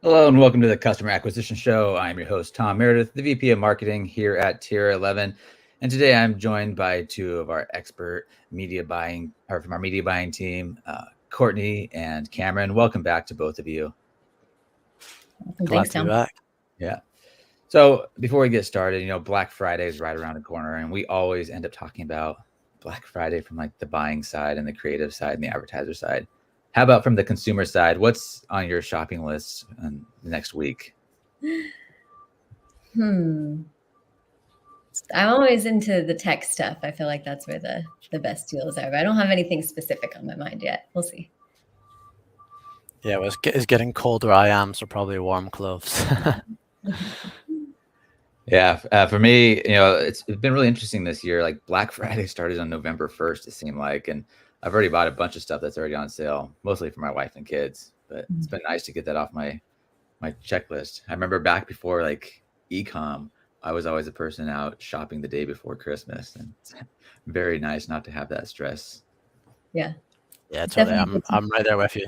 Hello and welcome to the Customer Acquisition Show. I'm your host, Tom Meredith, the VP of Marketing here at Tier 11. And today I'm joined by two of our expert media buying, or from our media buying team, Courtney and Cameron. Welcome back to both of you. Glad to be back. Yeah. So before we get started, Black Friday is right around the corner, and we always end up talking about Black Friday from like the buying side and the creative side and the advertiser side. How about from the consumer side? What's on your shopping list next week? I'm always into the tech stuff. I feel like that's where the best deals are. But I don't have anything specific on my mind yet. We'll see. Yeah, well, it's getting colder where I am, so probably warm clothes. Yeah, for me, it's been really interesting this year. Like Black Friday started on November 1st, it seemed like, and I've already bought a bunch of stuff that's already on sale, mostly for my wife and kids. But it's been nice to get that off my checklist. I remember back before like e-com, I was always a person out shopping the day before Christmas, and it's very nice not to have that stress. Yeah. Yeah, totally. I'm right there with you.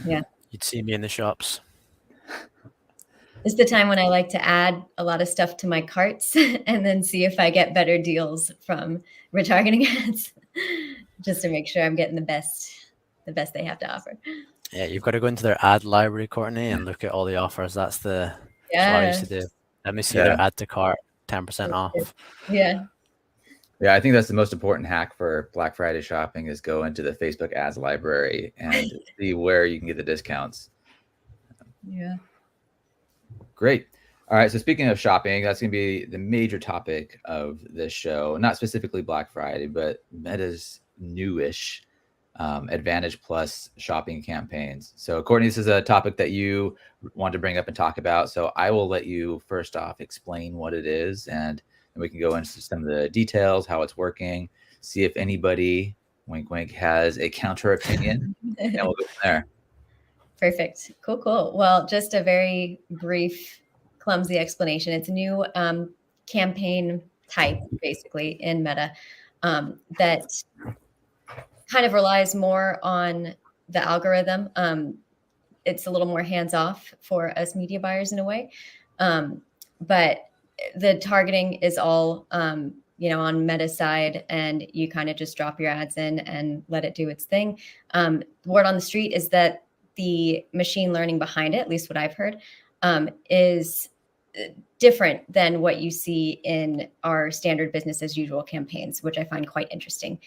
Yeah. You'd see me in the shops. It's the time when I like to add a lot of stuff to my carts and then see if I get better deals from retargeting ads, just to make sure I'm getting the best they have to offer. Yeah, you've got to go into their ad library, Courtney, and look at all the offers. That's what I used to do. Let me see their add to cart, 10% off. Yeah. Yeah, I think that's the most important hack for Black Friday shopping is go into the Facebook ads library and see where you can get the discounts. Yeah. Great. All right. So speaking of shopping, that's going to be the major topic of this show, not specifically Black Friday, but Meta's newish Advantage Plus shopping campaigns. So Courtney, this is a topic that you want to bring up and talk about. So I will let you first off explain what it is, and then we can go into some of the details, how it's working, see if anybody, wink, wink, has a counter opinion, and we'll go from there. Perfect. Cool. Well, just a very brief, clumsy explanation. It's a new campaign type, basically, in Meta that kind of relies more on the algorithm. It's a little more hands-off for us media buyers in a way. But the targeting is all, on Meta's side, and you kind of just drop your ads in and let it do its thing. Word on the street is that the machine learning behind it, at least what I've heard, is different than what you see in our standard business as usual campaigns, which I find quite interesting.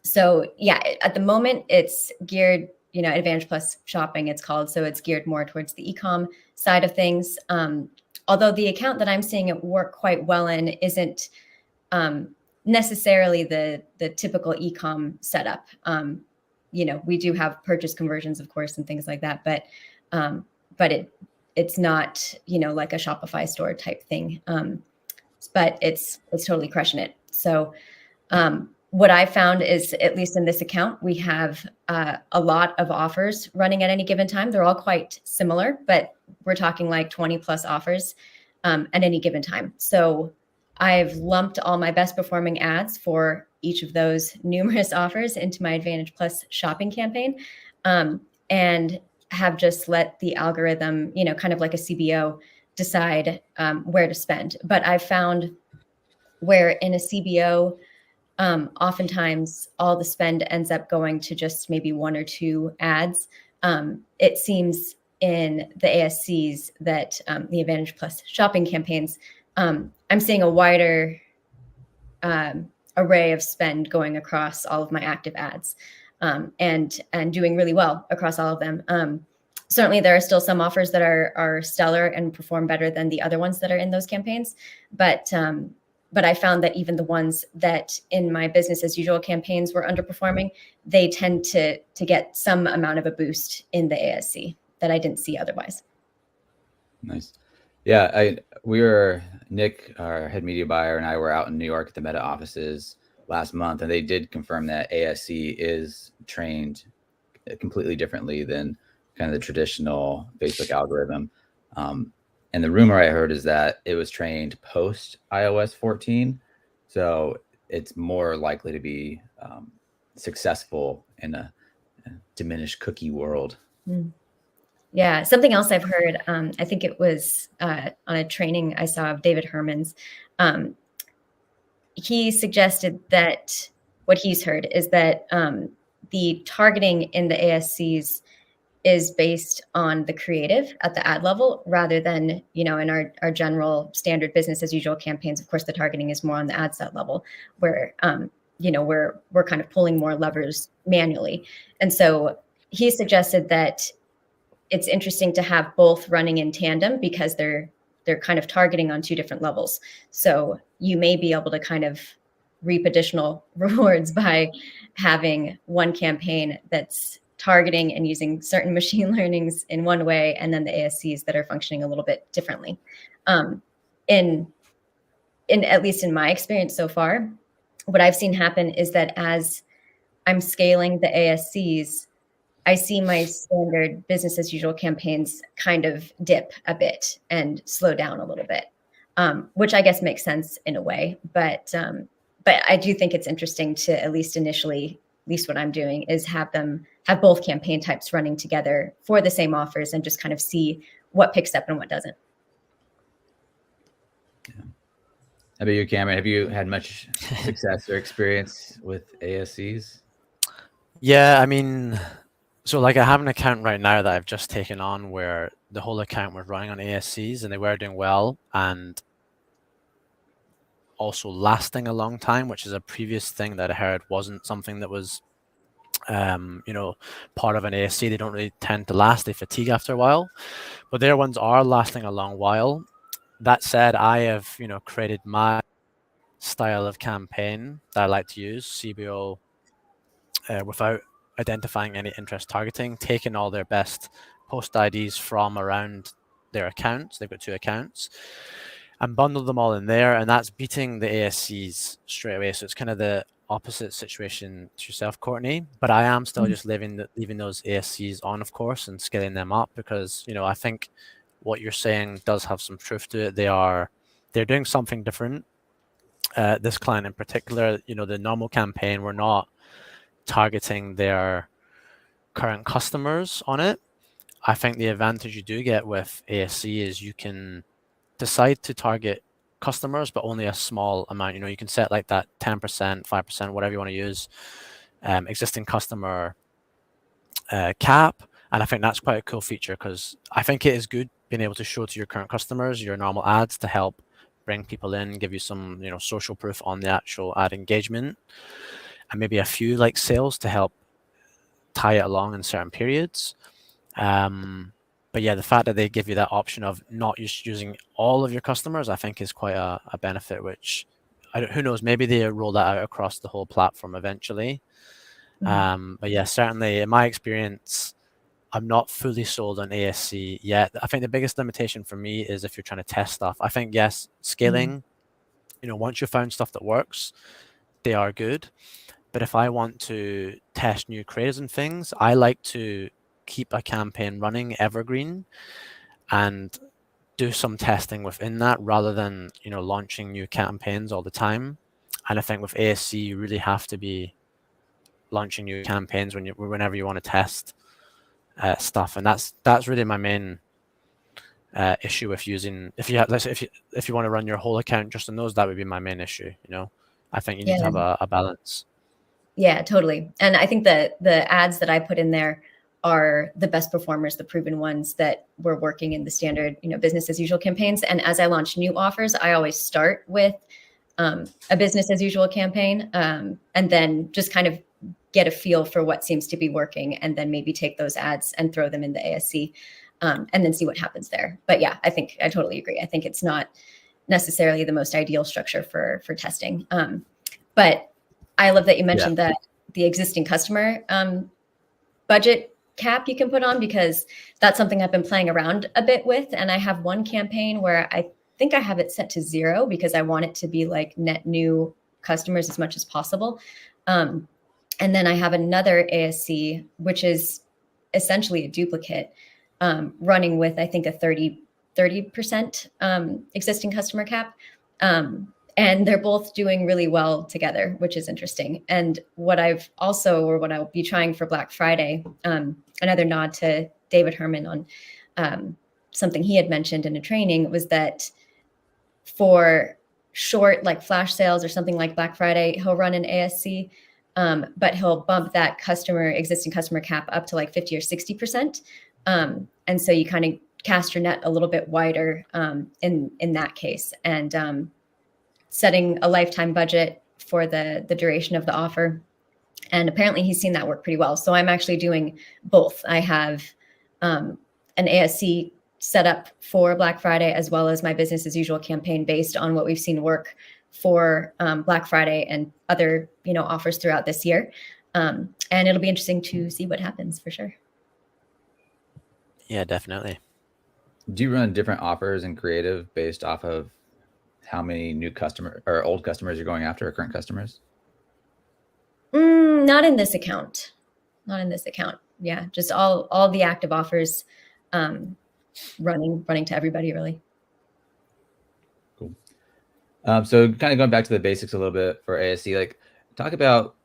So yeah, at the moment it's geared, Advantage Plus shopping it's called. So it's geared more towards the e-com side of things. Although the account that I'm seeing it work quite well in isn't necessarily the typical e-com setup. We do have purchase conversions, of course, and things like that, but it's not, like a Shopify store type thing. But it's totally crushing it. So what I found is, at least in this account, we have a lot of offers running at any given time. They're all quite similar, but we're talking like 20 plus offers at any given time. So I've lumped all my best performing ads for each of those numerous offers into my Advantage Plus shopping campaign, and have just let the algorithm, kind of like a CBO, decide where to spend. But I've found where in a CBO, oftentimes all the spend ends up going to just maybe one or two ads. It seems in the ASCs that the Advantage Plus shopping campaigns, I'm seeing a wider array of spend going across all of my active ads, and doing really well across all of them. Certainly there are still some offers that are stellar and perform better than the other ones that are in those campaigns. But I found that even the ones that in my business as usual campaigns were underperforming, they tend to get some amount of a boost in the ASC that I didn't see otherwise. Nice. Yeah, Nick, our head media buyer, and I were out in New York at the Meta offices last month, and they did confirm that ASC is trained completely differently than kind of the traditional Facebook algorithm. And the rumor I heard is that it was trained post iOS 14. So it's more likely to be successful in a diminished cookie world. Yeah. Something else I've heard, I think it was on a training I saw of David Herman's. He suggested that what he's heard is that the targeting in the ASCs is based on the creative at the ad level rather than, in our general standard business as usual campaigns. Of course, the targeting is more on the ad set level where, we're kind of pulling more levers manually. And so he suggested that it's interesting to have both running in tandem because they're kind of targeting on two different levels. So you may be able to kind of reap additional rewards by having one campaign that's targeting and using certain machine learnings in one way, and then the ASCs that are functioning a little bit differently. In at least in my experience so far, what I've seen happen is that as I'm scaling the ASCs, I see my standard business as usual campaigns kind of dip a bit and slow down a little bit, which I guess makes sense in a way. But I do think it's interesting to at least initially, at least what I'm doing is have both campaign types running together for the same offers and just kind of see what picks up and what doesn't. Yeah. How about you, Cameron? Have you had much success or experience with ASCs? Yeah, I mean, so like I have an account right now that I've just taken on where the whole account was running on ASCs and they were doing well and also lasting a long time, which is a previous thing that I heard wasn't something that was, part of an ASC. They don't really tend to last. They fatigue after a while, but their ones are lasting a long while. That said, I have, created my style of campaign that I like to use, CBO, without identifying any interest targeting, taking all their best post IDs from around their accounts. They've got 2 accounts and bundle them all in there. And that's beating the ASCs straight away. So it's kind of the opposite situation to yourself, Courtney, but I am still just leaving those ASCs on, of course, and scaling them up because, I think what you're saying does have some truth to it. They're doing something different. This client in particular, the normal campaign, we're not targeting their current customers on it. I think the advantage you do get with ASC is you can decide to target customers, but only a small amount. You can set like that 10%, 5%, whatever you want to use, existing customer cap. And I think that's quite a cool feature because I think it is good being able to show to your current customers your normal ads to help bring people in, give you some, social proof on the actual ad engagement, and maybe a few like sales to help tie it along in certain periods. But yeah, the fact that they give you that option of not just using all of your customers, I think is quite a benefit, which who knows, maybe they roll that out across the whole platform eventually. But yeah, certainly in my experience, I'm not fully sold on ASC yet. I think the biggest limitation for me is if you're trying to test stuff. I think, yes, scaling, once you've found stuff that works, they are good. But if I want to test new creatives and things, I like to keep a campaign running evergreen and do some testing within that rather than, launching new campaigns all the time. And I think with ASC, you really have to be launching new campaigns whenever you want to test stuff. And that's really my main issue with using, if you want to run your whole account just on those, that would be my main issue. I think you need to have a balance. Yeah, totally. And I think that the ads that I put in there are the best performers, the proven ones that were working in the standard, business as usual campaigns. And as I launch new offers, I always start with a business as usual campaign, and then just kind of get a feel for what seems to be working, and then maybe take those ads and throw them in the ASC, and then see what happens there. But yeah, I think I totally agree. I think it's not necessarily the most ideal structure for testing. But I love that you mentioned that the existing customer budget cap you can put on, because that's something I've been playing around a bit with. And I have one campaign where I think I have it set to 0 because I want it to be like net new customers as much as possible. And then I have another ASC, which is essentially a duplicate, running with, I think, a 30% existing customer cap. And they're both doing really well together, which is interesting. And what I'll be trying for Black Friday, another nod to David Herman on something he had mentioned in a training, was that for short like flash sales or something like Black Friday, he'll run an ASC, but he'll bump that existing customer cap up to like 50 or 60%. And so you kind of cast your net a little bit wider in that case, and setting a lifetime budget for the duration of the offer. And apparently he's seen that work pretty well. So I'm actually doing both. I have an ASC set up for Black Friday, as well as my business as usual campaign based on what we've seen work for Black Friday and other, offers throughout this year. And it'll be interesting to see what happens for sure. Yeah, definitely. Do you run different offers and creative based off of how many new customer or old customers you're going after, or current customers? Not in this account. Yeah, just all the active offers, running to everybody really. Cool. So kind of going back to the basics a little bit for ASC, like talk about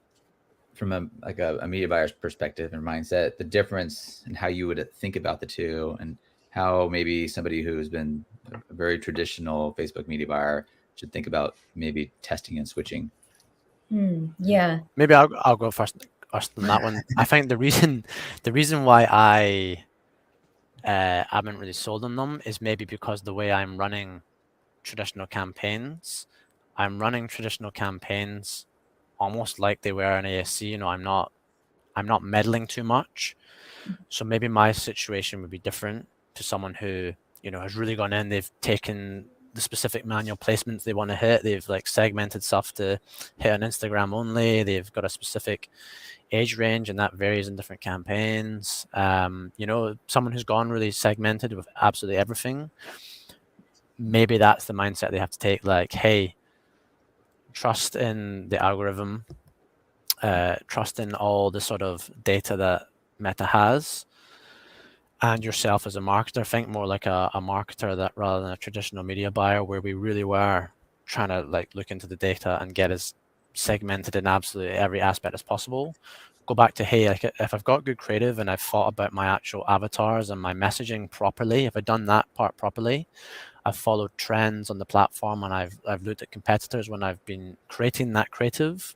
from a media buyer's perspective and mindset, the difference in how you would think about the two, and how maybe somebody who's been a very traditional Facebook media buyer should think about maybe testing and switching. Yeah. Maybe I'll go first on that one. I think the reason why I haven't really sold on them is maybe because the way I'm running traditional campaigns, almost like they were an ASC. I'm not meddling too much. So maybe my situation would be different to someone who, has really gone in, they've taken the specific manual placements they want to hit. They've like segmented stuff to hit on Instagram only. They've got a specific age range, and that varies in different campaigns. Someone who's gone really segmented with absolutely everything, maybe that's the mindset they have to take. Like, hey, trust in the algorithm, trust in all the sort of data that Meta has, and yourself as a marketer. Think more like a marketer that rather than a traditional media buyer, where we really were trying to like look into the data and get as segmented in absolutely every aspect as possible. Go back to, hey, like if I've got good creative and I've thought about my actual avatars and my messaging properly, if I've done that part properly, I've followed trends on the platform, and I've looked at competitors when I've been creating that creative,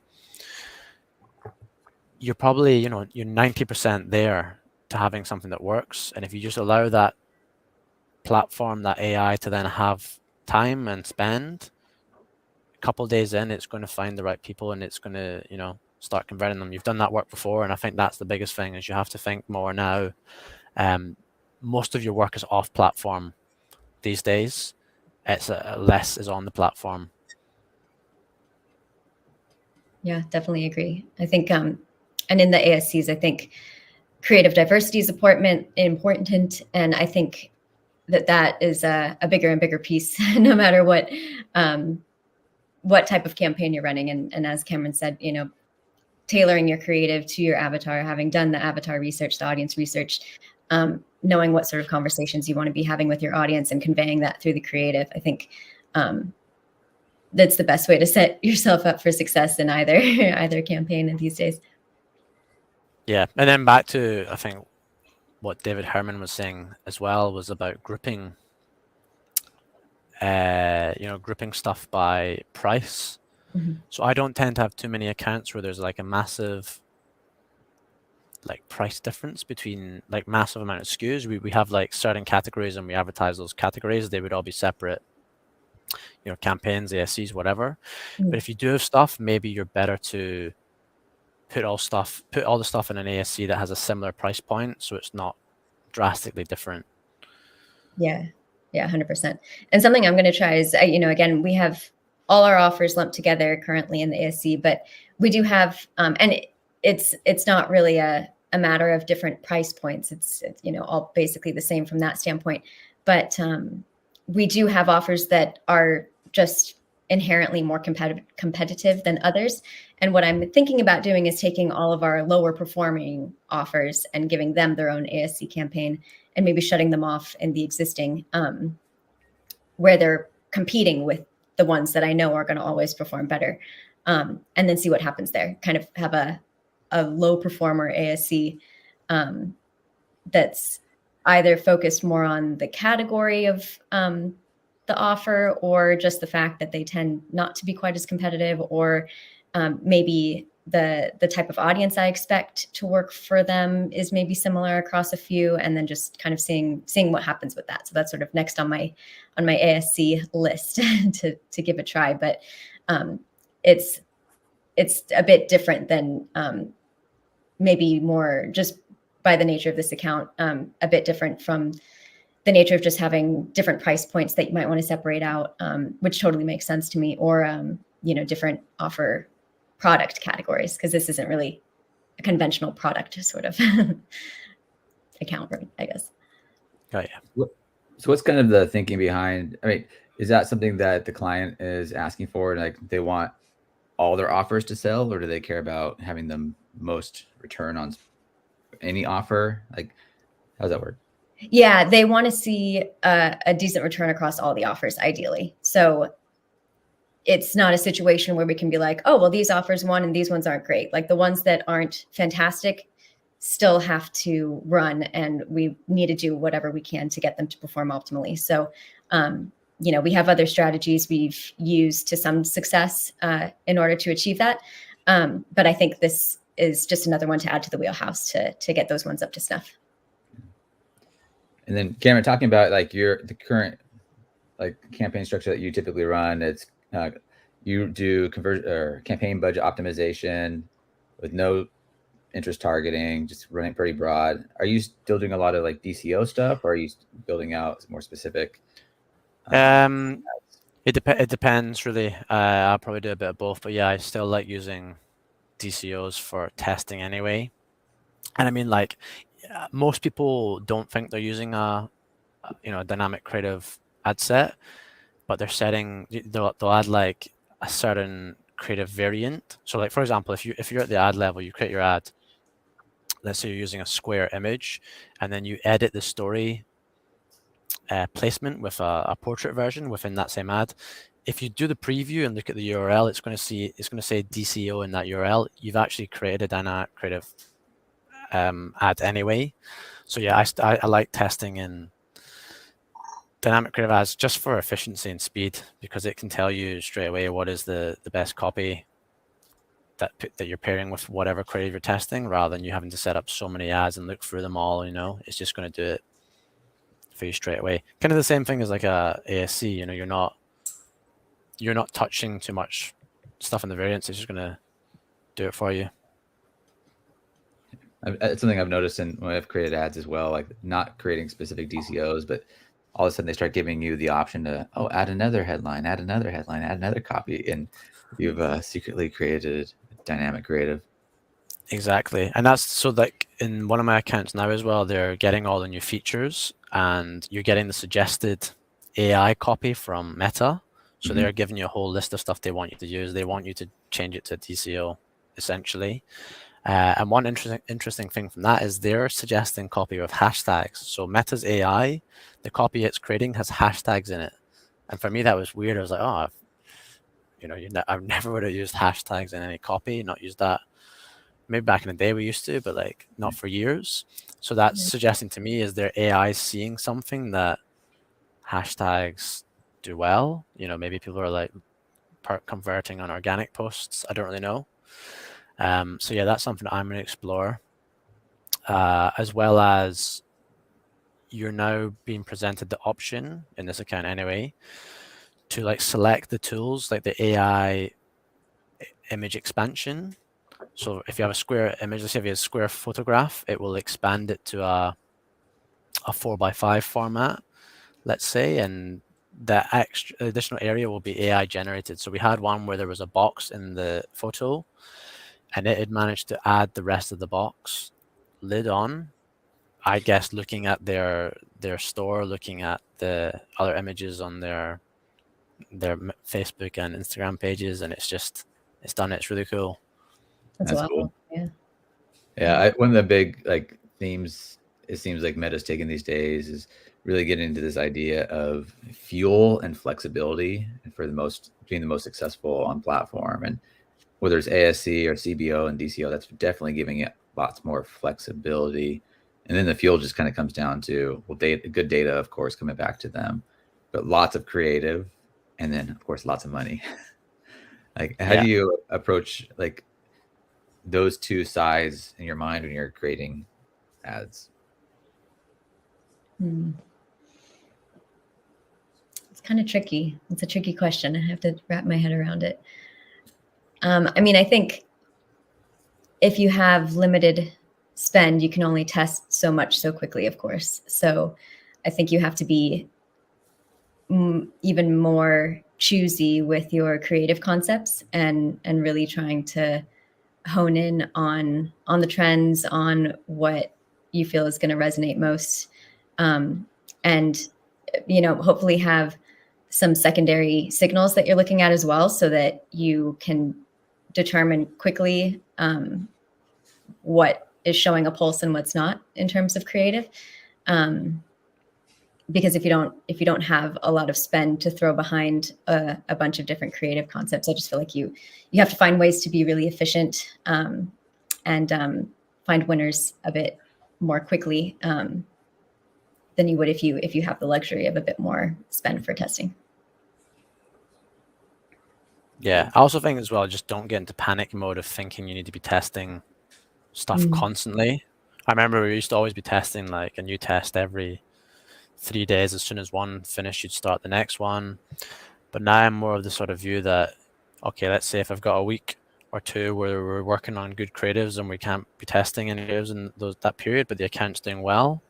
you're probably, you're 90% there to having something that works. And if you just allow that platform, that AI, to then have time and spend, a couple of days in, it's going to find the right people, and it's going to, start converting them. You've done that work before, and I think that's the biggest thing, is you have to think more now. Most of your work is off platform these days. It's less is on the platform. Yeah, definitely agree. I think, and in the ASCs, I think creative diversity is important, and I think that is a bigger and bigger piece, no matter what type of campaign you're running. And as Cameron said, tailoring your creative to your avatar, having done the avatar research, the audience research, knowing what sort of conversations you want to be having with your audience and conveying that through the creative. I think that's the best way to set yourself up for success in either campaign these days. Yeah. And then back to, I think, what David Herman was saying as well, was about grouping, grouping stuff by price. Mm-hmm. So I don't tend to have too many accounts where there's like a massive like price difference between like massive amount of SKUs. We have like certain categories, and we advertise those categories. They would all be separate, campaigns, ASCs, whatever. Mm-hmm. But if you do have stuff, maybe you're better to put all the stuff in an ASC that has a similar price point, so it's not drastically different. Yeah, 100%. And something I'm going to try is, again, we have all our offers lumped together currently in the ASC, but we do have, and it's not really a matter of different price points. It's all basically the same from that standpoint. But we do have offers that are just inherently more competitive than others. And what I'm thinking about doing is taking all of our lower performing offers and giving them their own ASC campaign, and maybe shutting them off in the existing, where they're competing with the ones that I know are going to always perform better. And then see what happens there. Kind of have a low performer ASC that's either focused more on the category of the offer, or just the fact that they tend not to be quite as competitive, or maybe the type of audience I expect to work for them is maybe similar across a few, and then just kind of seeing what happens with that. So that's sort of next on my ASC list to give a try. But it's a bit different than maybe more just by the nature of this account, a bit different from the nature of just having different price points that you might want to separate out, which totally makes sense to me, or different offer product categories, because this isn't really a conventional product sort of account, I guess. Oh, yeah. So what's kind of the thinking behind, I mean, is that something that the client is asking for? Like they want all their offers to sell, or do they care about having the most return on any offer? Like, how does that work? Yeah, they want to see a decent return across all the offers, ideally. So it's not a situation where we can be like, oh, well, these offers won and these ones aren't great. Like the ones that aren't fantastic still have to run, and we need to do whatever we can to get them to perform optimally. So, we have other strategies we've used to some success in order to achieve that. But I think this is just another one to add to the wheelhouse to get those ones up to snuff. And then Cameron, talking about like the current like campaign structure that you typically run, it's you do campaign budget optimization with no interest targeting, just running pretty broad. Are you still doing a lot of like DCO stuff, or are you building out more specific? It depends really. I'll probably do a bit of both, but yeah, I still like using DCOs for testing anyway. And I mean, like most people don't think they're using a dynamic creative ad set, but they'll add like a certain creative variant. So like, for example, if you're at the ad level, you create your ad, let's say you're using a square image, and then you edit the story placement with a portrait version within that same ad. If you do the preview and look at the URL, it's going to say DCO in that URL. You've actually created a dynamic creative ad anyway. So yeah, I like testing in dynamic creative ads just for efficiency and speed, because it can tell you straight away what is the best copy that you're pairing with whatever creative you're testing, rather than you having to set up so many ads and look through them all. It's just going to do it for you straight away. Kind of the same thing as like a ASC. You're not touching too much stuff in the variants. It's just going to do it for you. It's something I've noticed when I've created ads as well, like not creating specific DCOs, but all of a sudden they start giving you the option to, add another headline, add another copy. And you've secretly created dynamic creative. Exactly. And that's so like in one of my accounts now as well, they're getting all the new features, and you're getting the suggested AI copy from Meta. So they're giving you a whole list of stuff they want you to use. They want you to change it to DCO essentially. And one interesting thing from that is they're suggesting copy with hashtags. So Meta's AI, the copy it's creating has hashtags in it. And for me, that was weird. I was like, I never would have used hashtags in any copy, not used that. Maybe back in the day we used to, but like not for years. So that's suggesting to me is their AI seeing something that hashtags do well. Maybe people are like converting on organic posts. I don't really know. So yeah, that's something I'm going to explore, as well as you're now being presented the option in this account anyway to like select the tools like the AI image expansion. So if you have a square image, let's say if you have a square photograph, it will expand it to a 4x5 format, let's say, and the additional area will be AI generated. So we had one where there was a box in the photo, and it had managed to add the rest of the box lid on, I guess, looking at their store, looking at the other images on their Facebook and Instagram pages, and it's done it. It's really cool. That's cool. Yeah. One of the big like themes it seems like Meta's taking these days is really getting into this idea of fuel and flexibility for being the most successful on platform. And whether it's ASC or CBO and DCO, that's definitely giving it lots more flexibility And then the field just kind of comes down to, well, good data, of course, coming back to them, but lots of creative, and then of course lots of money. Like, how do you approach like those two sides in your mind when you're creating ads? It's kind of tricky. It's a tricky question. I have to wrap my head around it. I mean, I think if you have limited spend, you can only test so much so quickly, of course. So I think you have to be even more choosy with your creative concepts and really trying to hone in on the trends, on what you feel is going to resonate most, and hopefully have some secondary signals that you're looking at as well, so that you can determine quickly what is showing a pulse and what's not in terms of creative. Because if you don't have a lot of spend to throw behind a bunch of different creative concepts, I just feel like you have to find ways to be really efficient, and find winners a bit more quickly than you would if you have the luxury of a bit more spend for testing. Yeah, I also think as well, just don't get into panic mode of thinking you need to be testing stuff constantly. I remember we used to always be testing like a new test every 3 days. As soon as one finished, you'd start the next one. But now I'm more of the sort of view that, okay, let's say if I've got a week or two where we're working on good creatives and we can't be testing any creatives in that period, but the account's doing well.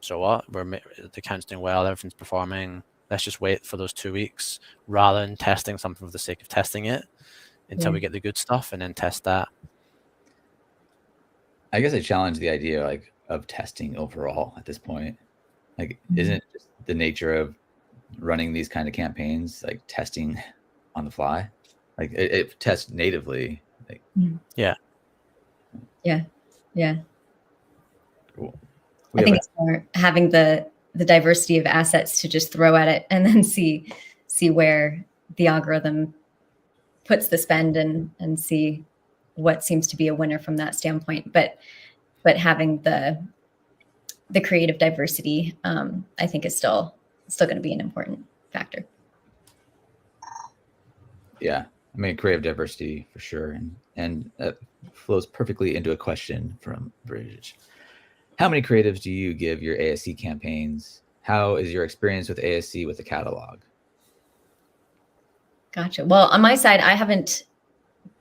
So what? The account's doing well, everything's performing. Let's just wait for those 2 weeks rather than testing something for the sake of testing it until we get the good stuff and then test that. I guess I challenge the idea like of testing overall at this point. Like, isn't it just the nature of running these kind of campaigns, like testing on the fly? Like it tests natively. Like, yeah. Cool. I think it's more having the diversity of assets to just throw at it and then see where the algorithm puts the spend and see what seems to be a winner from that standpoint. But having the creative diversity, I think is still going to be an important factor. Yeah, I mean, creative diversity for sure, and that flows perfectly into a question from Bridge. How many creatives do you give your ASC campaigns? How is your experience with ASC with the catalog? Gotcha. Well, on my side, I haven't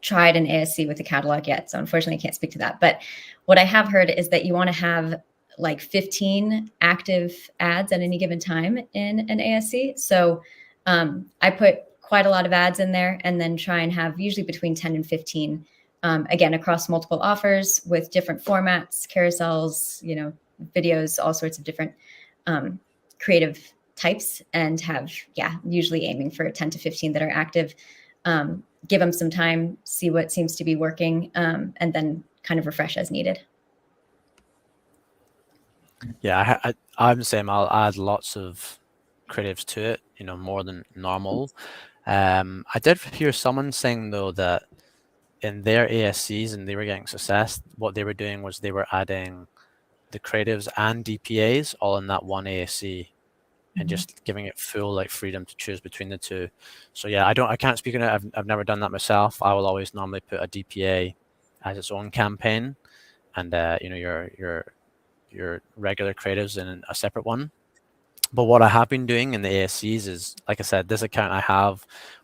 tried an ASC with the catalog yet, so unfortunately I can't speak to that. But what I have heard is that you want to have like 15 active ads at any given time in an ASC. So I put quite a lot of ads in there and then try and have usually between 10 and 15, again, across multiple offers with different formats, carousels, videos, all sorts of different creative types, and have, usually aiming for 10 to 15 that are active. Give them some time, see what seems to be working, and then kind of refresh as needed. Yeah, I'm the same. I'll add lots of creatives to it, more than normal. I did hear someone saying though that in their ASCs and they were getting success, what they were doing was they were adding the creatives and DPAs all in that one ASC and just giving it full like freedom to choose between the two. So yeah, I can't speak on it. I've never done that myself. I will always normally put a DPA as its own campaign, and your regular creatives in a separate one. But what I have been doing in the ASCs is, like I said, this account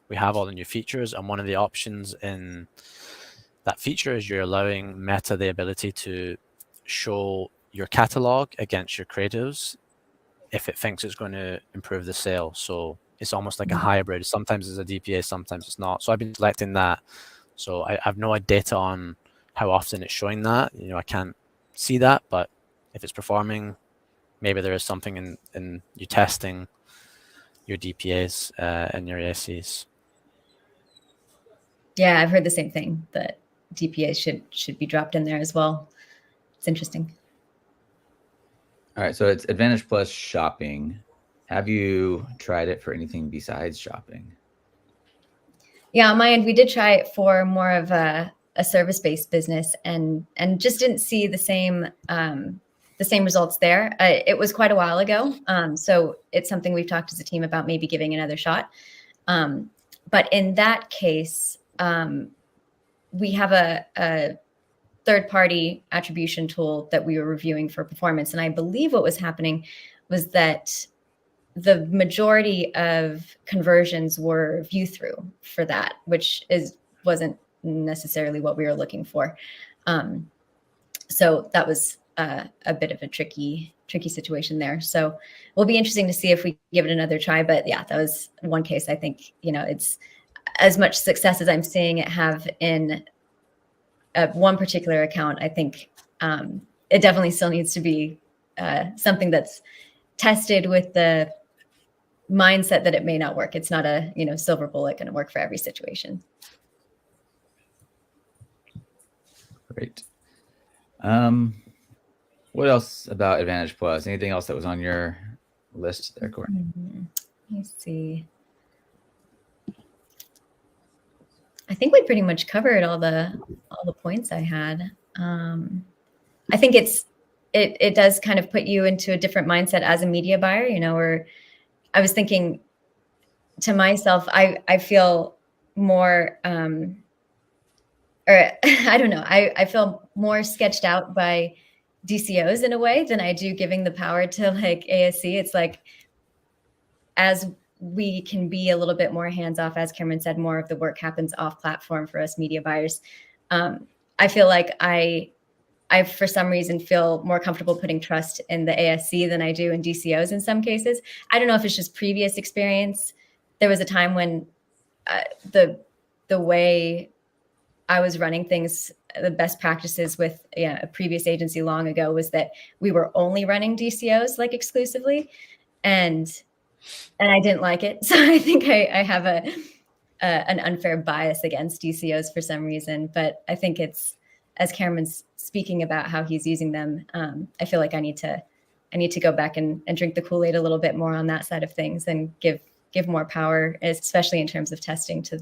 we have all the new features, and one of the options in that feature is you're allowing Meta the ability to show your catalog against your creatives if it thinks it's going to improve the sale. So it's almost like a hybrid. Sometimes it's a DPA, sometimes it's not. So I've been selecting that. So I have no data on how often it's showing that. I can't see that, but if it's performing, maybe there is something in you testing your DPAs in your ASCs. Yeah, I've heard the same thing, that DPAs should be dropped in there as well. It's interesting. All right, so it's Advantage Plus shopping. Have you tried it for anything besides shopping? Yeah, on my end, we did try it for more of a service-based business, and just didn't see the same the same results there. It was quite a while ago, so it's something we've talked as a team about maybe giving another shot. But in that case, we have a third-party attribution tool that we were reviewing for performance, and I believe what was happening was that the majority of conversions were view through for that, which wasn't necessarily what we were looking for. So that was a bit of a tricky situation there. So we'll be interesting to see if we give it another try. But yeah, that was one case. I think, it's as much success as I'm seeing it have in one particular account. I think it definitely still needs to be something that's tested with the mindset that it may not work. It's not a silver bullet going to work for every situation. Great. What else about Advantage Plus? Anything else that was on your list there, Courtney? Let me see. I think we pretty much covered all the points I had. I think it does kind of put you into a different mindset as a media buyer, or I was thinking to myself, I feel more, or I don't know, I feel more sketched out by DCOs in a way than I do giving the power to like ASC. It's like, as we can be a little bit more hands-off, as Cameron said, more of the work happens off platform for us media buyers. I feel like I for some reason feel more comfortable putting trust in the ASC than I do in DCOs in some cases. I don't know if it's just previous experience. There was a time when the way I was running things, the best practices with a previous agency long ago was that we were only running DCOs like exclusively, and I didn't like it. So I think I have an unfair bias against DCOs for some reason. But I think it's, as Cameron's speaking about how he's using them, I feel like I need to go back and drink the Kool-Aid a little bit more on that side of things and give more power, especially in terms of testing to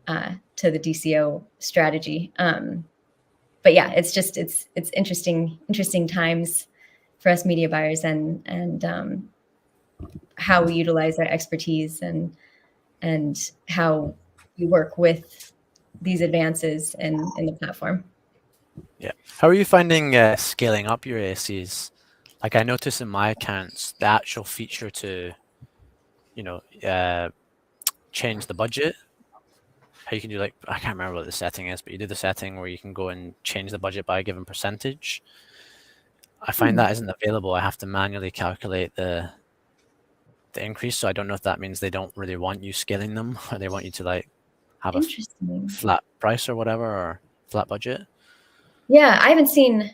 the DCO strategy. But yeah, it's interesting times for us media buyers and how we utilize our expertise and how we work with these advances in the platform. Yeah. How are you finding scaling up your ASCs? Like I notice in my accounts, the actual feature to, change the budget. How you can do I can't remember what the setting is, but you do the setting where you can go and change the budget by a given percentage. I find that isn't available. I have to manually calculate the increase. So I don't know if that means they don't really want you scaling them, or they want you to have a flat price or whatever, or flat budget. Yeah, I haven't seen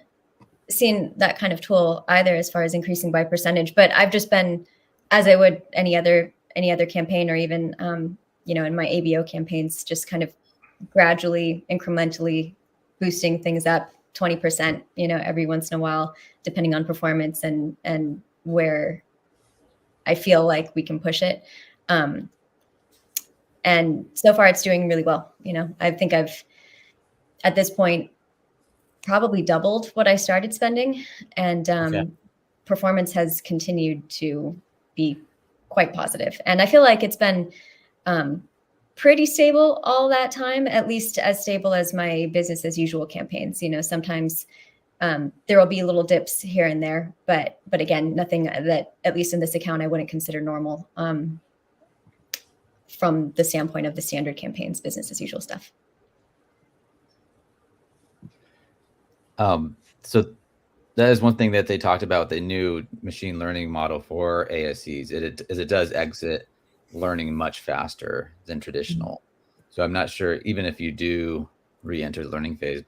that kind of tool either as far as increasing by percentage, but I've just been, as I would any other campaign, or even in my ABO campaigns, just kind of gradually, incrementally boosting things up 20%, every once in a while, depending on performance and where I feel like we can push it. And so far it's doing really well. I think I've, at this point, probably doubled what I started spending, and performance has continued to be quite positive. And I feel like it's been pretty stable all that time, at least as stable as my business as usual campaigns. Sometimes there will be little dips here and there, but again, nothing that, at least in this account, I wouldn't consider normal from the standpoint of the standard campaigns, business as usual stuff. So that is one thing that they talked about, the new machine learning model for ASCs. It does exit learning much faster than traditional. So I'm not sure, even if you do re-enter the learning phase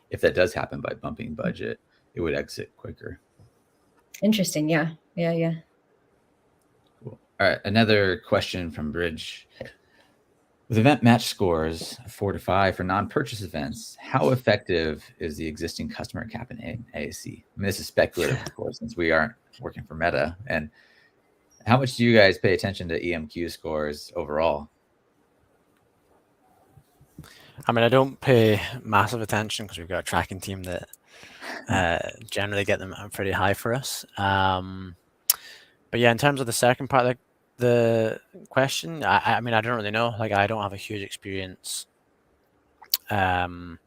if that does happen by bumping budget, it would exit quicker. Interesting. Yeah. Cool. All right. Another question from Bridge. With event match scores 4 to 5 for non-purchase events, how effective is the existing customer cap in ASC? I mean, this is speculative, of course, since we aren't working for Meta. And how much do you guys pay attention to EMQ scores overall? I mean, I don't pay massive attention because we've got a tracking team that generally get them pretty high for us. But yeah, in terms of the second part of the question, I mean, I don't really know. Like, I don't have a huge experience, obviously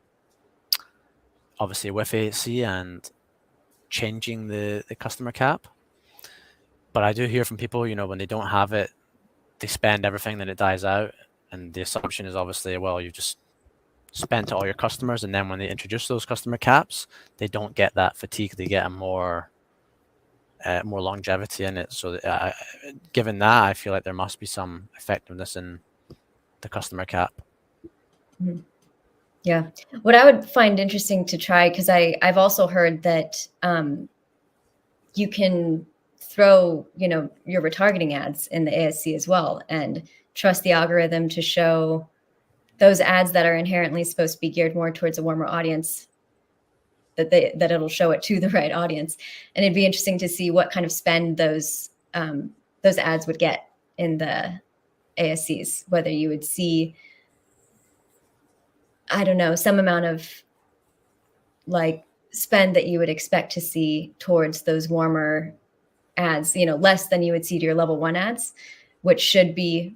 with AHC and changing the customer cap. But I do hear from people, when they don't have it, they spend everything, then it dies out. And the assumption is obviously, well, you just spent to all your customers, and then when they introduce those customer caps, they don't get that fatigue. They get a more longevity in it. So given that, I feel like there must be some effectiveness in the customer cap. Mm-hmm. Yeah. What I would find interesting to try, because I've also heard that you can throw, your retargeting ads in the ASC as well, and trust the algorithm to show those ads that are inherently supposed to be geared more towards a warmer audience, that it'll show it to the right audience. And it'd be interesting to see what kind of spend those ads would get in the ASCs, whether you would see, I don't know, some amount of like spend that you would expect to see towards those warmer ads, less than you would see to your level 1 ads, which should be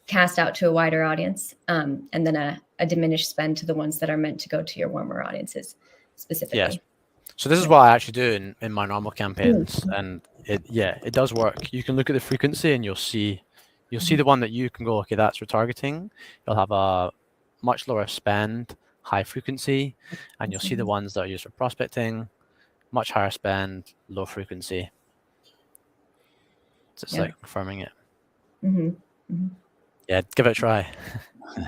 cast out to a wider audience, and then a diminished spend to the ones that are meant to go to your warmer audiences specifically. Yes. So this is what I actually do in my normal campaigns, and it does work. You can look at the frequency and you'll see the one that you can go, okay, that's retargeting. You'll have a much lower spend, high frequency, and you'll see the ones that are used for prospecting, much higher spend, low frequency. So it's like confirming it. Mm-hmm. Mm-hmm. Yeah, give it a try.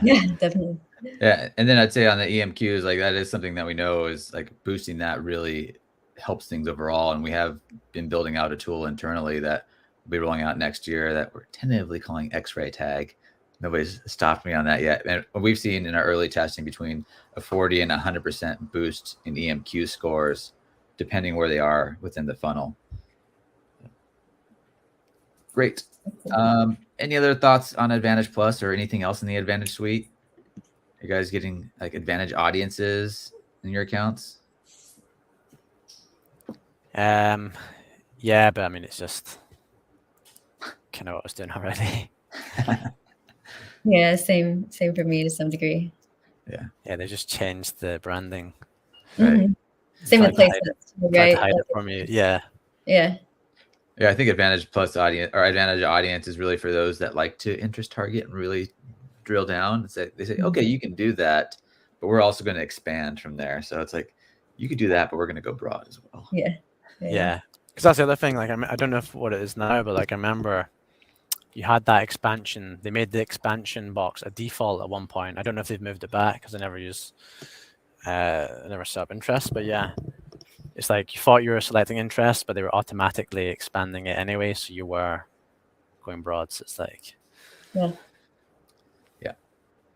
Yeah, definitely. Yeah, and then I'd say on the EMQs, like that is something that we know is like boosting that really helps things overall. And we have been building out a tool internally that we'll be rolling out next year that we're tentatively calling X-ray tag. Nobody's stopped me on that yet. And we've seen in our early testing between a 40 and 100% boost in EMQ scores, depending where they are within the funnel. Great. Any other thoughts on Advantage Plus or anything else in the Advantage suite? Are you guys getting like Advantage audiences in your accounts? Yeah, but I mean, it's just kind of what I was doing already. Yeah, same for me to some degree. Yeah, they just changed the branding. Right. Mm-hmm. Same with placements, right? Hide it from you. Yeah. Yeah. Yeah, I think Advantage Plus audience or Advantage audience is really for those that like to interest target and really drill down. They say, okay, you can do that, but we're also going to expand from there. So it's like, you could do that, but we're going to go broad as well. Yeah. Because that's the other thing. Like, I don't know what it is now, but like I remember you had that expansion. They made the expansion box a default at one point. I don't know if they've moved it back because I never set up interest. But yeah, it's like you thought you were selecting interest, but they were automatically expanding it anyway. So you were going broad. So it's like, yeah.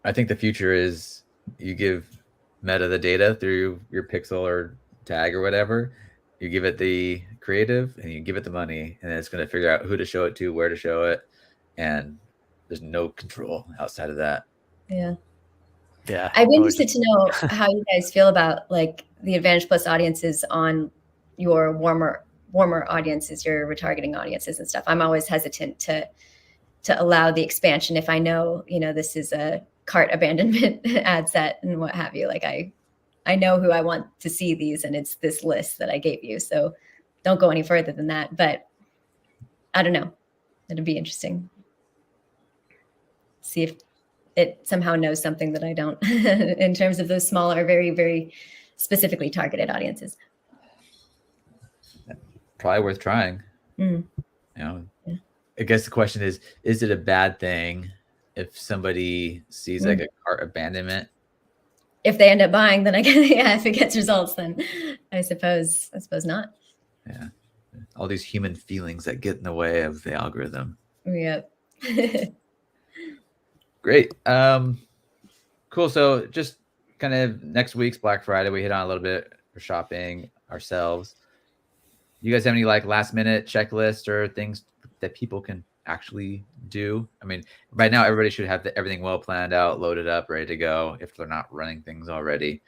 I think the future is you give Meta the data through your pixel or tag or whatever. You give it the creative and you give it the money, and then it's going to figure out who to show it to, where to show it, and there's no control outside of that. Yeah. Yeah. I'd be interested to know how you guys feel about like the Advantage Plus audiences on your warmer audiences, your retargeting audiences and stuff. I'm always hesitant to allow the expansion if I know, this is a cart abandonment ad set and what have you. Like I know who I want to see these, and it's this list that I gave you. So don't go any further than that. But I don't know. It'd be interesting. See if it somehow knows something that I don't in terms of those smaller, very, very specifically targeted audiences. Probably worth trying. Yeah. I guess the question is it a bad thing if somebody sees like a cart abandonment? If they end up buying, then I guess, if it gets results, then I suppose not. Yeah. All these human feelings that get in the way of the algorithm. Yep. Great. Cool. So just kind of next week's Black Friday, we hit on a little bit for shopping ourselves. You guys have any like last minute checklists or things that people can actually do? I mean, right now everybody should have everything well planned out, loaded up, ready to go if they're not running things already.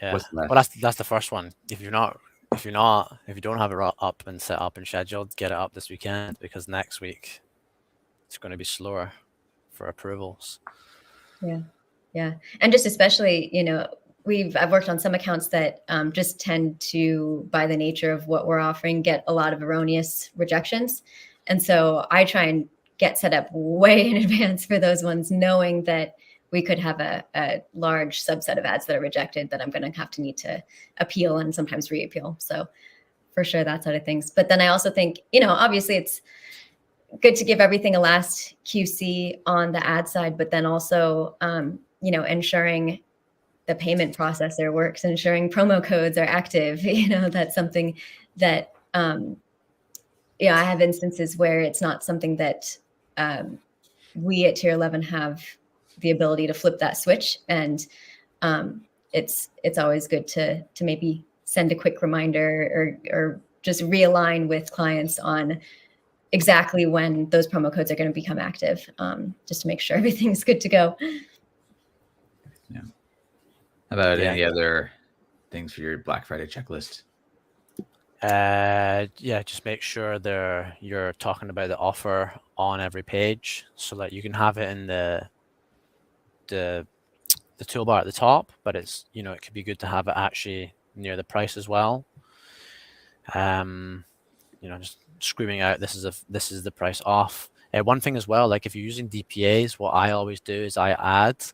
Yeah. What's left? Well, that's the first one. If you don't have it up and set up and scheduled, get it up this weekend, because next week it's going to be slower for approvals. Yeah. And just especially, I've worked on some accounts that just tend to, by the nature of what we're offering, get a lot of erroneous rejections. And so I try and get set up way in advance for those ones, knowing that we could have a large subset of ads that are rejected that I'm going to need to appeal and sometimes reappeal. So for sure, that side of things. But then I also think, obviously it's good to give everything a last QC on the ad side, but then also, ensuring the payment processor works, ensuring promo codes are active. That's something that, I have instances where it's not something that we at Tier 11 have the ability to flip that switch. And it's always good to maybe send a quick reminder or just realign with clients on exactly when those promo codes are going to become active, just to make sure everything's good to go. Yeah. How about any other things for your Black Friday checklist? Just make sure you're talking about the offer on every page, so that you can have it in the toolbar at the top, but it's, it could be good to have it actually near the price as well. Just screaming out, this is the price off. One thing as well, like if you're using DPAs, what I always do is I add,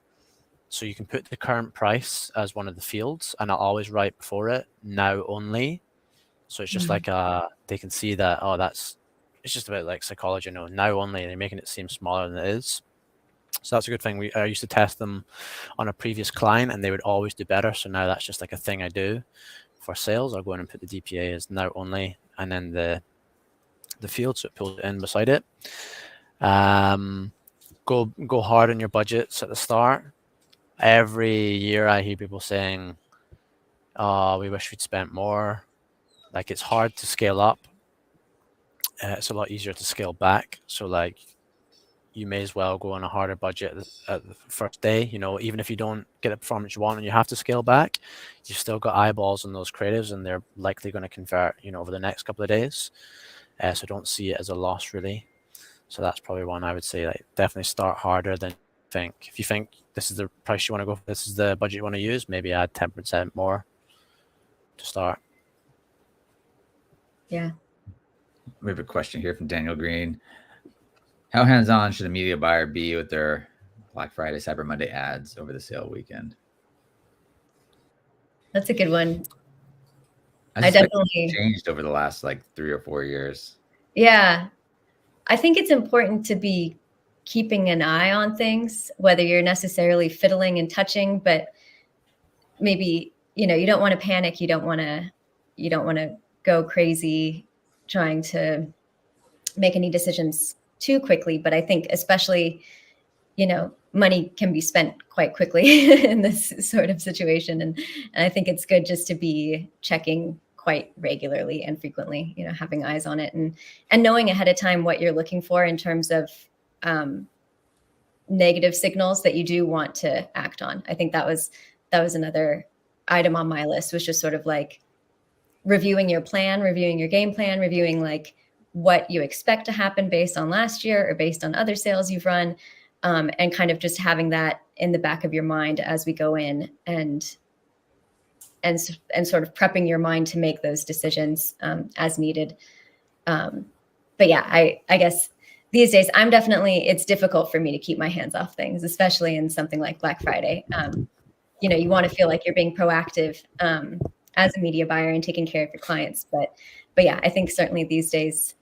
so you can put the current price as one of the fields, and I'll always write before it, now only. So it's just like they can see that, it's just about like psychology, now only, and they're making it seem smaller than it is. So that's a good thing. I used to test them on a previous client and they would always do better. So now that's just like a thing I do for sales. I'll go in and put the DPA as now only, and then the field, so it pulls it in beside it. Go hard on your budgets at the start. Every year I hear people saying, "Oh, we wish we'd spent more." Like, it's hard to scale up. It's a lot easier to scale back. So like, you may as well go on a harder budget at the first day. Even if you don't get the performance you want and you have to scale back, you've still got eyeballs on those creatives, and they're likely going to convert, over the next couple of days. So don't see it as a loss, really. So that's probably one I would say, like, definitely start harder than you think. If you think this is the price you want to go for, this is the budget you want to use, maybe add 10% more to start. Yeah. We have a question here from Daniel Green. How hands-on should a media buyer be with their Black Friday, Cyber Monday ads over the sale weekend? That's a good one. I definitely changed over the last 3 or 4 years. Yeah. I think it's important to be keeping an eye on things, whether you're necessarily fiddling and touching, but maybe, you don't want to panic. You don't want to go crazy trying to make any decisions too quickly. But I think especially, money can be spent quite quickly in this sort of situation. And I think it's good just to be checking quite regularly and frequently, having eyes on it and knowing ahead of time what you're looking for in terms of negative signals that you do want to act on. I think that was another item on my list, was just sort of like reviewing your plan, reviewing your game plan, reviewing like what you expect to happen based on last year or based on other sales you've run, and kind of just having that in the back of your mind as we go in and sort of prepping your mind to make those decisions as needed. But yeah, I guess these days it's difficult for me to keep my hands off things, especially in something like Black Friday. You want to feel like you're being proactive as a media buyer and taking care of your clients. But yeah, I think certainly these days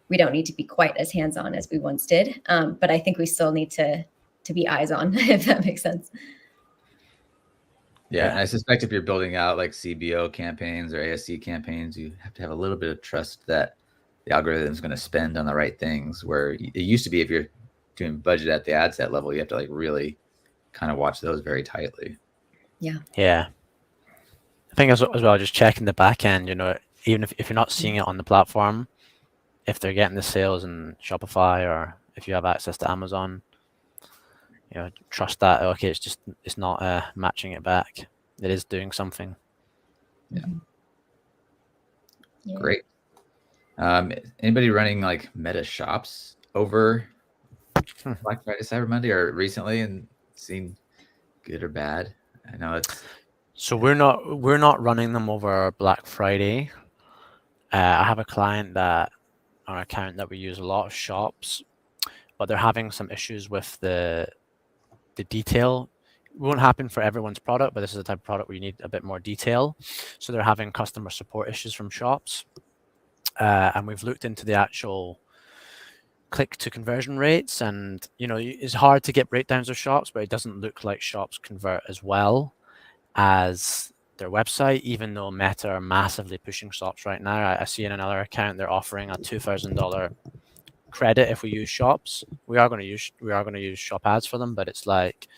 we don't need to be quite as hands-on as we once did. But I think we still need to be eyes on, if that makes sense. Yeah, and I suspect if you're building out like CBO campaigns or ASC campaigns, you have to have a little bit of trust that the algorithm is going to spend on the right things, where it used to be if you're doing budget at the ad set level, you have to really kind of watch those very tightly. Yeah. I think as well, just checking the back end, even if you're not seeing it on the platform, if they're getting the sales in Shopify, or if you have access to Amazon, trust that, okay, it's not matching it back. it is doing something. Yeah. Yeah. Great. Anybody running like Meta shops over Black Friday, Cyber Monday, or recently and seen good or bad? I know it's So we're not running them over Black Friday. I have a client that on an account that we use a lot of shops, but they're having some issues with the detail. It won't happen for everyone's product, but this is the type of product where you need a bit more detail. So they're having customer support issues from shops. And we've looked into the actual click to conversion rates, and it's hard to get breakdowns of shops, but it doesn't look like shops convert as well as their website, even though Meta are massively pushing shops right now. I see in another account they're offering a $2,000 credit if we use shops. We are going to use shop ads for them, but it's like,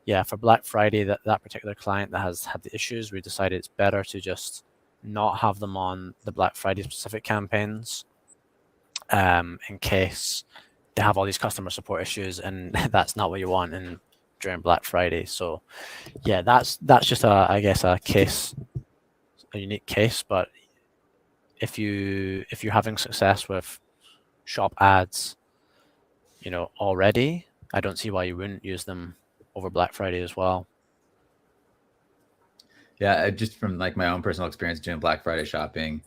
yeah, for Black Friday, that particular client that has had the issues, we decided it's better to just not have them on the Black Friday specific campaigns, in case they have all these customer support issues, and that's not what you want during Black Friday. So yeah, that's just I guess a unique case. But if you're having success with shop ads, already, I don't see why you wouldn't use them over Black Friday as well. Yeah, just from like my own personal experience doing Black Friday shopping,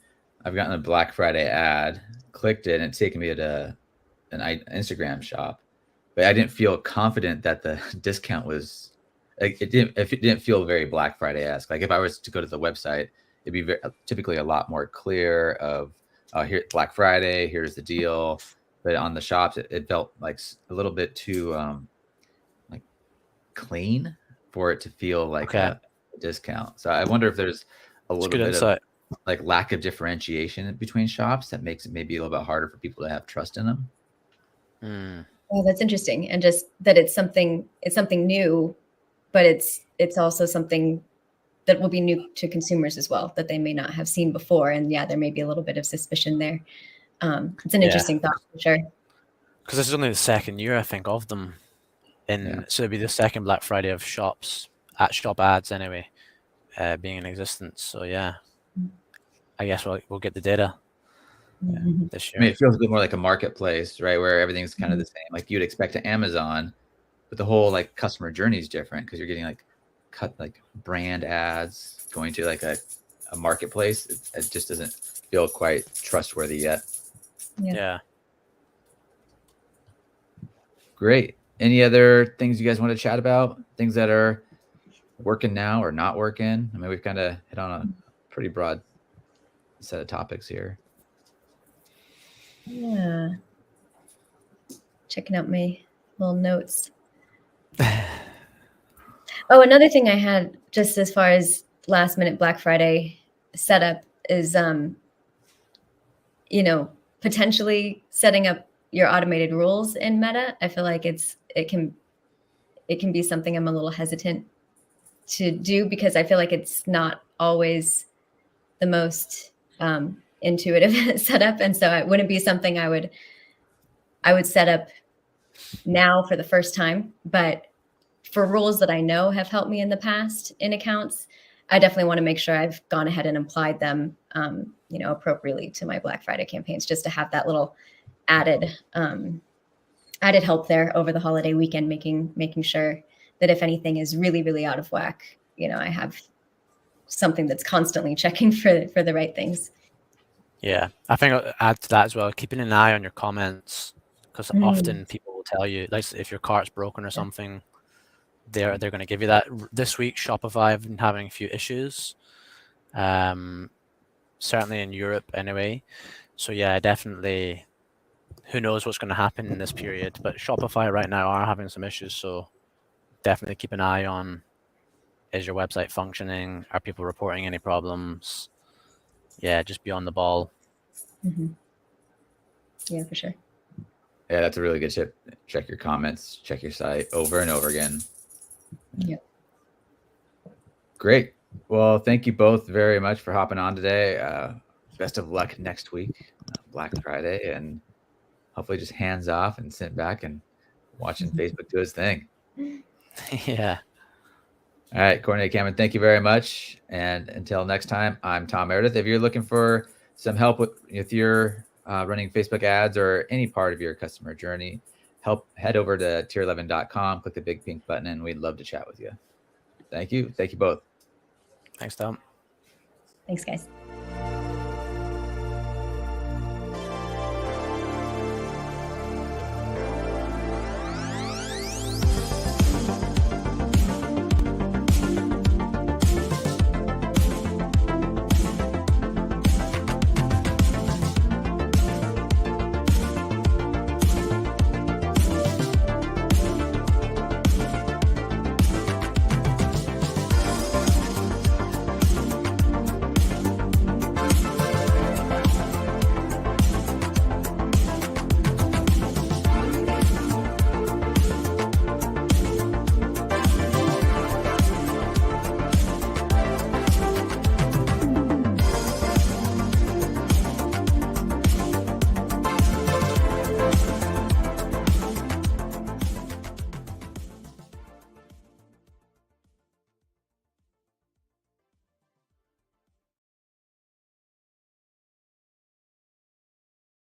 I've gotten a Black Friday ad, clicked it, and it's taken me to an Instagram shop, but I didn't feel confident that the discount was like it didn't feel very Black Friday-esque. Like if I was to go to the website, it'd be typically a lot more clear of here Black Friday, here's the deal. But on the shops, it felt like a little bit too like clean for it to feel like a discount. So I wonder if there's a little bit of like lack of differentiation between shops that makes it maybe a little bit harder for people to have trust in them. Oh, that's interesting. And just that it's something new, but it's also something that will be new to consumers as well, that they may not have seen before. And yeah, there may be a little bit of suspicion there. It's an interesting thought for sure. Because this is only the second year, I think, of them. So it'll be the second Black Friday of shops, at shop ads anyway, being in existence. So yeah, I guess we'll get the data this year. I mean, it feels a bit more like a marketplace, right? Where everything's kind of the same, like you'd expect to Amazon, but the whole like customer journey is different because you're getting like brand ads going to like a marketplace. It just doesn't feel quite trustworthy yet. Yeah. Great. Any other things you guys want to chat about? Things that are working now or not working? I mean, we've kind of hit on a pretty broad set of topics here. Yeah. Checking out my little notes. Oh, another thing I had just as far as last minute Black Friday setup is, potentially setting up your automated rules in Meta. I feel like it can be something I'm a little hesitant to do because I feel like it's not always the most intuitive setup, and so it wouldn't be something I would set up now for the first time. But for rules that I know have helped me in the past in accounts, I definitely want to make sure I've gone ahead and applied them, appropriately to my Black Friday campaigns, just to have that little added help there over the holiday weekend, making sure that if anything is really, really out of whack, I have something that's constantly checking for the right things. Yeah, I think I'll add to that as well, keeping an eye on your comments, because often people will tell you, like if your cart's broken or something, they're going to give you that. This week, Shopify have been having a few issues, certainly in Europe anyway. So yeah, definitely, who knows what's going to happen in this period, but Shopify right now are having some issues. So definitely keep an eye on, is your website functioning? Are people reporting any problems? Yeah, just be on the ball. Mm-hmm. Yeah, for sure. Yeah, that's a really good tip. Check your comments, check your site over and over again. Yep. Great. Well, thank you both very much for hopping on today. Best of luck next week, Black Friday, and hopefully just hands off and sit back and watching Facebook do its thing. Yeah. All right, Courtney, Cameron, thank you very much. And until next time, I'm Tom Meredith. If you're looking for some help with your running Facebook ads or any part of your customer journey, head over to tier11.com, click the big pink button, and we'd love to chat with you. Thank you. Thank you both. Thanks, Tom. Thanks, guys.